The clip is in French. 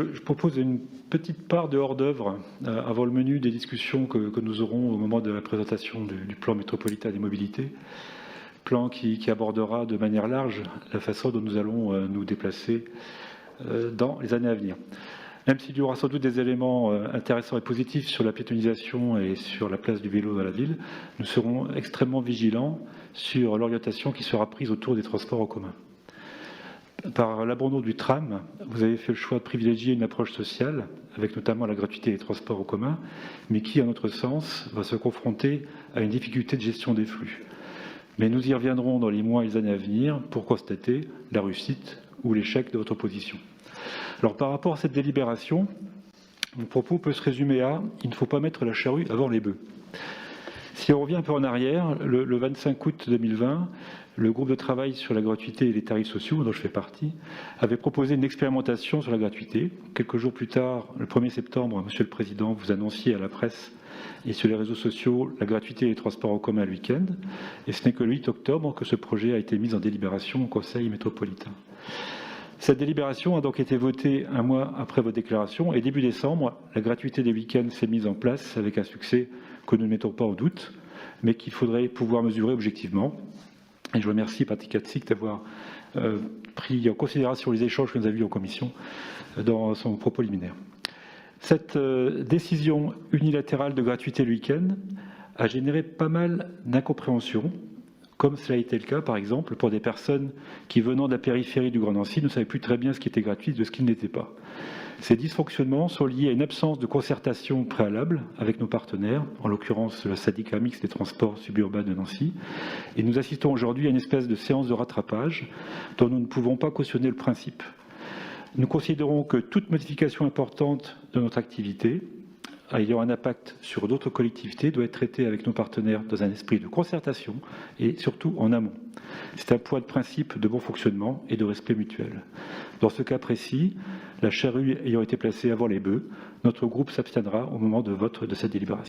je propose une petite part de hors-d'œuvre avant le menu des discussions que nous aurons au moment de la présentation du plan métropolitain des mobilités, plan qui abordera de manière large la façon dont nous allons nous déplacer dans les années à venir. Même s'il y aura sans doute des éléments intéressants et positifs sur la piétonisation et sur la place du vélo dans la ville, nous serons extrêmement vigilants sur l'orientation qui sera prise autour des transports en commun. Par l'abandon du tram, vous avez fait le choix de privilégier une approche sociale, avec notamment la gratuité des transports en commun, mais qui, à notre sens, va se confronter à une difficulté de gestion des flux. Mais nous y reviendrons dans les mois et les années à venir pour constater la réussite ou l'échec de votre position. Alors, par rapport à cette délibération, mon propos peut se résumer à « il ne faut pas mettre la charrue avant les bœufs ». Si on revient un peu en arrière, le 25 août 2020, le groupe de travail sur la gratuité et les tarifs sociaux, dont je fais partie, avait proposé une expérimentation sur la gratuité. Quelques jours plus tard, le 1er septembre, Monsieur le Président, vous annonciez à la presse et sur les réseaux sociaux la gratuité et les transports en commun le week-end. Et ce n'est que le 8 octobre que ce projet a été mis en délibération au Conseil métropolitain. Cette délibération a donc été votée un mois après vos déclarations et début décembre, la gratuité des week-ends s'est mise en place avec un succès que nous ne mettons pas en doute, mais qu'il faudrait pouvoir mesurer objectivement. Et je remercie Patrick Katsik d'avoir pris en considération les échanges que nous avions eu en commission dans son propos liminaire. Cette décision unilatérale de gratuité le week-end a généré pas mal d'incompréhension, comme cela a été le cas, par exemple, pour des personnes qui, venant de la périphérie du Grand Nancy, ne savaient plus très bien ce qui était gratuit de ce qui ne l'était pas. Ces dysfonctionnements sont liés à une absence de concertation préalable avec nos partenaires, en l'occurrence le syndicat mixte des transports suburbains de Nancy, et nous assistons aujourd'hui à une espèce de séance de rattrapage dont nous ne pouvons pas cautionner le principe. Nous considérons que toute modification importante de notre activité, ayant un impact sur d'autres collectivités, doit être traitée avec nos partenaires dans un esprit de concertation et surtout en amont. C'est un point de principe de bon fonctionnement et de respect mutuel. Dans ce cas précis, la charrue ayant été placée avant les bœufs, notre groupe s'abstiendra au moment de vote de cette délibération.